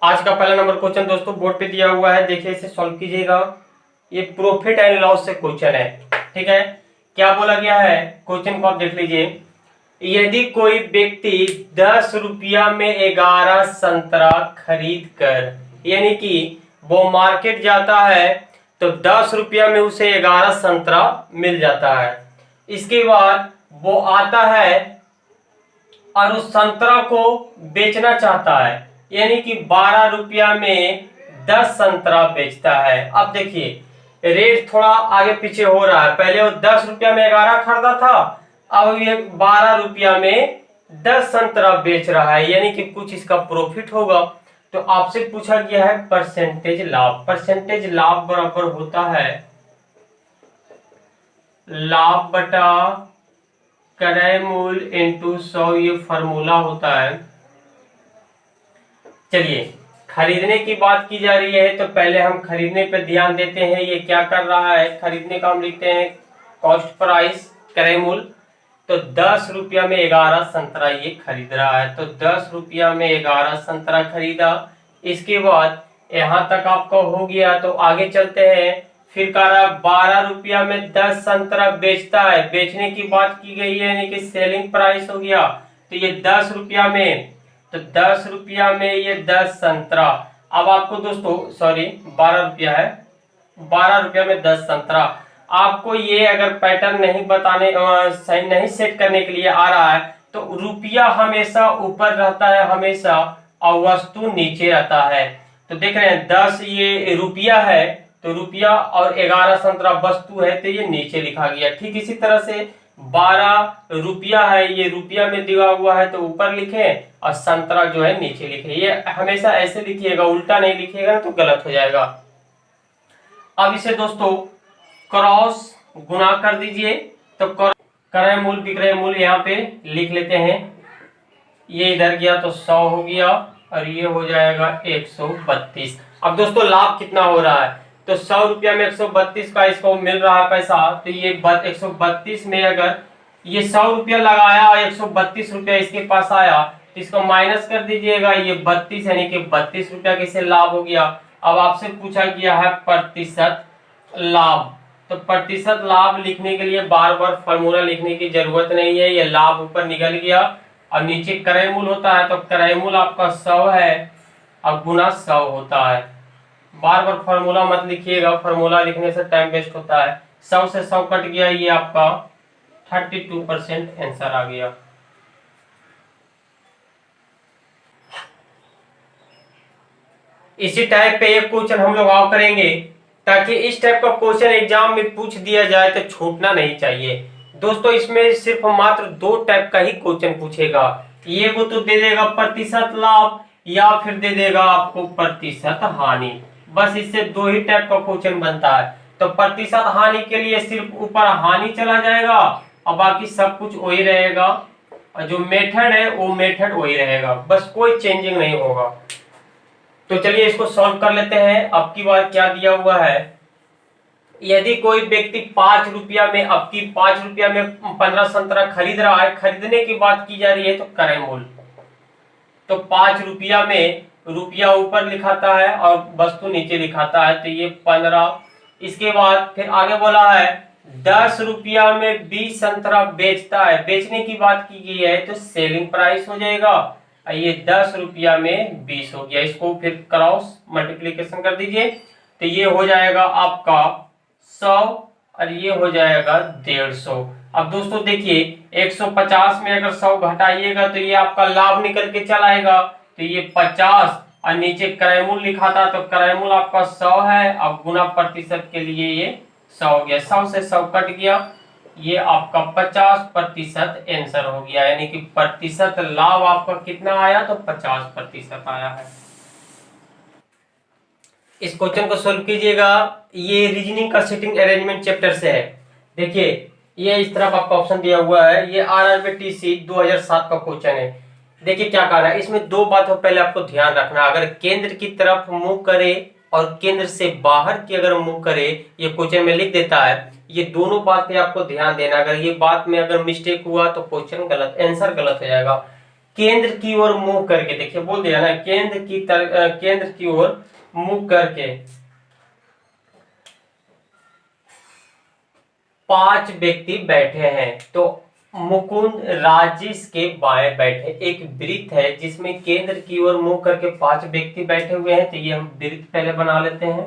आज का पहला नंबर क्वेश्चन दोस्तों बोर्ड पे दिया हुआ है, देखिए इसे सॉल्व कीजिएगा। ये प्रॉफिट एंड लॉस से क्वेश्चन है, ठीक है। क्या बोला गया है क्वेश्चन को आप देख लीजिए। यदि कोई व्यक्ति 10 रुपया में 11 संतरा खरीद कर, यानी कि वो मार्केट जाता है तो 10 रुपया में उसे 11 संतरा मिल जाता है। इसके बाद वो आता है और उस संतरा को बेचना चाहता है, यानी कि 12 रुपया में 10 संतरा बेचता है। अब देखिए रेट थोड़ा आगे पीछे हो रहा है, पहले वो 10 रुपया में 11 खरीदा था, अब ये 12 रुपया में 10 संतरा बेच रहा है, यानी कि कुछ इसका प्रॉफिट होगा। तो आपसे पूछा गया है परसेंटेज लाभ। परसेंटेज लाभ बराबर होता है लाभ बटा क्रय मूल्य इंटू 100, ये फॉर्मूला होता है। चलिए खरीदने की बात की जा रही है तो पहले हम खरीदने पे ध्यान देते हैं। ये क्या कर रहा है, खरीदने का हम लिखते हैं कॉस्ट प्राइस क्रय मूल्य। तो 10 रुपया में 11 संतरा ये खरीद रहा है, तो 10 रुपया में 11 संतरा खरीदा। इसके बाद यहां तक आपको हो गया, तो आगे चलते हैं। फिर कह रहा 12 रुपया में 10 संतरा बेचता है, बेचने की बात की गई है, यानी कि सेलिंग प्राइस हो गया। तो ये 10 रुपया में, तो 10 रुपया में ये 10 संतरा। अब आपको दोस्तों सॉरी 12 रुपया है, 12 रुपया में 10 संतरा। आपको ये अगर पैटर्न नहीं बताने सही नहीं सेट करने के लिए आ रहा है तो रुपया हमेशा ऊपर रहता है हमेशा, और वस्तु नीचे रहता है। तो देख रहे हैं 10 ये रुपया है, तो रुपया और 11 संतरा वस्तु है, तो ये नीचे लिखा गया। ठीक इसी तरह से 12 रुपया है, ये रुपया में दिया हुआ है तो ऊपर लिखे, और संतरा जो है नीचे लिखे। ये हमेशा ऐसे लिखिएगा, उल्टा नहीं लिखिएगा तो गलत हो जाएगा। अब इसे दोस्तों क्रॉस गुना कर दीजिए, तो क्रय मूल्य विक्रय मूल्य यहाँ पे लिख लेते हैं। ये इधर गया तो 100 हो गया, और ये हो जाएगा 132। अब दोस्तों लाभ कितना हो रहा है, तो 100 रुपया में 132 का इसको मिल रहा है पैसा। तो ये 132 में अगर ये 100 रुपया लगाया और 132 रुपया इसके पास आया, तो इसको माइनस कर दीजिएगा, ये 32 यानी कि 32 रुपया किसे लाभ हो गया। अब आपसे पूछा गया है प्रतिशत लाभ, तो प्रतिशत लाभ लिखने के लिए बार बार फॉर्मूला लिखने की जरूरत नहीं है। ये लाभ ऊपर निकल गया और नीचे क्रय मूल्य होता है, तो क्रय मूल्य आपका 100 है और गुना 100 होता है। बार बार फॉर्मूला मत लिखिएगा, फॉर्मूला लिखने से टाइम वेस्ट होता है। 100 से 100 कट गया, ये आपका 32% आंसर आ गया। इसी टाइप पे एक क्वेश्चन हम लोग और करेंगे, ताकि इस टाइप का क्वेश्चन एग्जाम में पूछ दिया जाए तो छूटना नहीं चाहिए। दोस्तों इसमें सिर्फ मात्र 2 टाइप का ही क्वेश्चन पूछेगा। ये वो तो दे देगा प्रतिशत लाभ, या फिर दे देगा आपको प्रतिशत हानि। बस इससे 2 ही टाइप का क्वेश्चन बनता है। तो प्रतिशत हानि के लिए सिर्फ ऊपर हानि चला जाएगा और बाकी सब कुछ वही रहेगा, और जो मेथड है वो मेथड वही रहेगा, बस कोई चेंजिंग नहीं होगा। तो चलिए इसको सॉल्व कर लेते हैं। अब की बार क्या दिया हुआ है, यदि कोई व्यक्ति 5 रुपया में, अब की 5 रुपया में 15 संतरा खरीद रहा है, खरीदने की बात की जा रही है, तो क्रय मूल्य। तो 5 रुपया में रुपया ऊपर लिखाता है और वस्तु नीचे लिखाता है, तो ये 15। इसके बाद फिर आगे बोला है 10 रुपया में 20 संतरा बेचता है, बेचने की बात की गई है, तो सेलिंग प्राइस हो जाएगा। ये 10 रुपया में 20 हो गया, इसको फिर क्रॉस मल्टीप्लीकेशन कर दीजिए, तो ये हो जाएगा आपका 100 और ये हो जाएगा 150। अब दोस्तों देखिए 150 में अगर 100 घटाइएगा तो ये आपका लाभ निकल के चला आएगा, तो ये 50 और नीचे क्रय मूल्य लिखा था, तो क्रय मूल्य आपका 100 है। अब गुना प्रतिशत के लिए ये 100 हो गया, 100 से 100 कट गया, ये आपका 50% आंसर हो गया, यानी कि प्रतिशत लाभ आपका कितना आया, तो 50% आया है। इस क्वेश्चन को सोल्व कीजिएगा। ये रीजनिंग का सिटिंग अरेंजमेंट चैप्टर से है। देखिए ये इस तरफ आपका ऑप्शन दिया हुआ है, ये RRBTC 2007 का क्वेश्चन है। देखिए क्या कह रहा है, इसमें 2 बातों पहले आपको ध्यान रखना। अगर केंद्र की तरफ मुंह करे और केंद्र से बाहर की अगर मुंह करे, ये क्वेश्चन में लिख देता है, ये दोनों बातें आपको ध्यान देना। अगर ये बात में अगर मिस्टेक हुआ तो क्वेश्चन गलत, आंसर गलत हो जाएगा। केंद्र की ओर मूव करके, देखिए बोल दिया ना, केंद्र की ओर मूव करके 5 व्यक्ति बैठे हैं। तो मुकुंद राजेश के बाएं बैठे। एक वृत्त है जिसमें केंद्र की ओर मुंह करके 5 व्यक्ति बैठे हुए हैं, तो ये हम वृत्त पहले बना लेते हैं।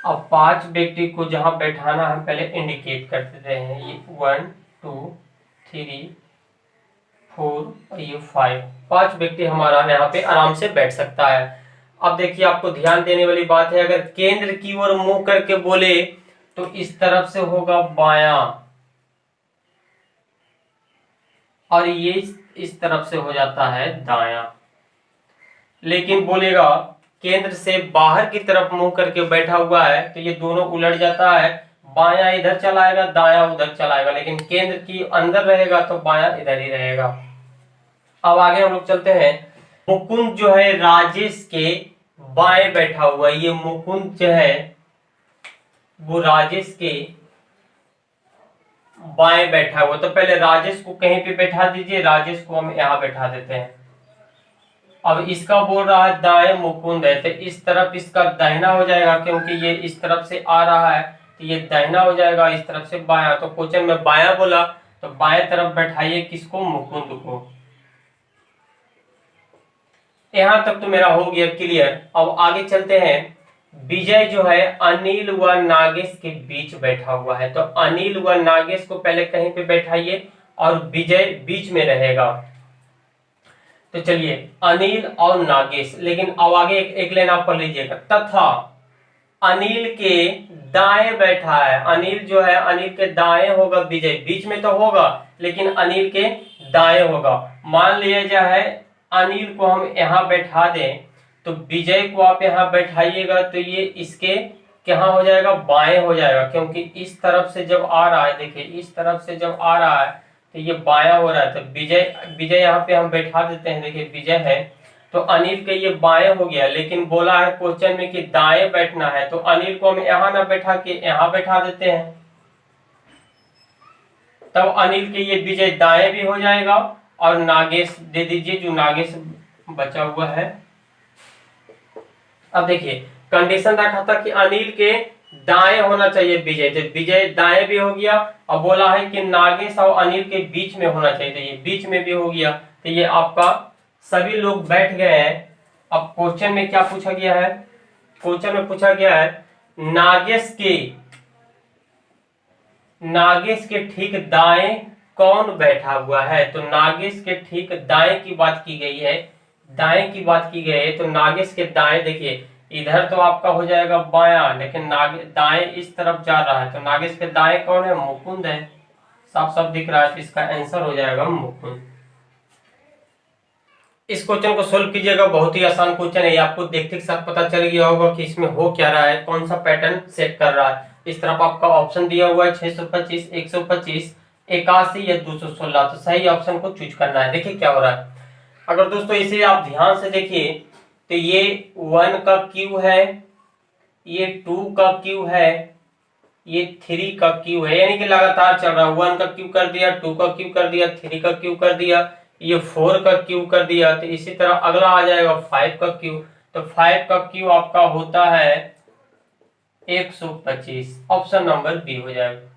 अब 5 व्यक्ति को जहां बैठाना हम पहले इंडिकेट कर देते हैं। ये 1 2 3 4 और ये 5, 5 व्यक्ति हमारा यहाँ पे आराम से बैठ सकता है। अब देखिए आपको ध्यान देने वाली बात है, अगर केंद्र की ओर मुंह करके बोले तो इस तरफ से होगा बायां, और ये इस तरफ से हो जाता है दायां। लेकिन बोलेगा केंद्र से बाहर की तरफ मुंह करके बैठा हुआ है तो ये दोनों उलट जाता है, बायां इधर चलाएगा, दायां उधर चलाएगा। लेकिन केंद्र की अंदर रहेगा तो बायां इधर ही रहेगा। अब आगे हम लोग चलते हैं। मुकुंद जो है राजेश के बाएं बैठा हुआ है। ये मुकुंद जो है वो राजेश के बाएं बैठा हुआ, तो पहले राजेश को कहीं पे बैठा दीजिए। राजेश को हम यहाँ बैठा देते हैं। अब इसका बोल रहा है दाएं मुकुंद है, तो इस तरफ इसका दाहिना हो जाएगा, क्योंकि ये इस तरफ से आ रहा है तो ये दाहिना हो जाएगा, इस तरफ से बायां। तो क्वेश्चन में बायां बोला तो बाएं तरफ बैठाइए किसको, मुकुंद को। यहां तक तो मेरा हो गया क्लियर। अब आगे चलते हैं। विजय जो है अनिल व नागेश के बीच बैठा हुआ है, तो अनिल व नागेश को पहले कहीं पे बैठाइए और विजय बीच में रहेगा। तो चलिए अनिल और नागेश, लेकिन अब आगे एक लाइन आप पढ़ लीजिएगा। तथा अनिल के दाएं बैठा है। अनिल जो है अनिल के दाएं होगा विजय, बीच में तो होगा लेकिन अनिल के दाएं होगा। मान लिया जाए अनिल को हम यहाँ बैठा दें तो विजय को आप यहाँ बैठाइएगा तो ये इसके क्या हो जाएगा, बाएं हो जाएगा, क्योंकि इस तरफ से जब आ रहा है, देखिए इस तरफ से जब आ रहा है तो ये बायां हो रहा है। तो विजय यहाँ पे हम बैठा देते हैं। देखिए विजय है तो अनिल के ये बाएं हो गया, लेकिन बोला है क्वेश्चन में कि दाएं बैठना है, तो अनिल को हम यहाँ ना बैठा के यहाँ बैठा देते हैं। तब अनिल के ये विजय दाएं भी हो जाएगा और नागेश दे दीजिए, जो नागेश बचा हुआ है। अब देखिए कंडीशन रखा था कि अनिल के दाएं होना चाहिए विजय, तो विजय दाएं भी हो गया। अब बोला है कि नागेश और अनिल के बीच में होना चाहिए, तो ये बीच में भी हो गया। तो ये आपका सभी लोग बैठ गए हैं। अब क्वेश्चन में क्या पूछा गया है, क्वेश्चन में पूछा गया है नागेश के ठीक दाएं कौन बैठा हुआ है। तो नागेश के ठीक दाएं की बात की गई है, दाएं की बात की गई है। तो नागेश के दाएं, देखिए इधर तो आपका हो जाएगा बायां, लेकिन दाएं इस तरफ जा रहा है, तो नागेश के दाएं कौन है, मुकुंद है। साफ साफ दिख रहा है, तो इसका आंसर हो जाएगा मुकुंद। इस क्वेश्चन को सोल्व कीजिएगा, बहुत ही आसान क्वेश्चन है। आपको देखते के साथ पता चल गया होगा कि इसमें हो क्या रहा है, कौन सा पैटर्न सेट कर रहा है। इस तरफ आपका ऑप्शन दिया हुआ है 625, 125, 81 या 216, तो सही ऑप्शन को चूज करना है। देखिए क्या हो रहा है। अगर दोस्तों इसे आप ध्यान से देखिए तो ये 1 का क्यू है, ये 2 का क्यू है, ये 3 का क्यू है, यानी कि लगातार चल रहा है। 1 का क्यू कर दिया, 2 का क्यू कर दिया, 3 का क्यू कर दिया, ये 4 का क्यू कर दिया। तो इसी तरह अगला आ जाएगा 5 का क्यू। तो 5 का क्यू आपका होता है 125। ऑप्शन नंबर बी हो जाएगा।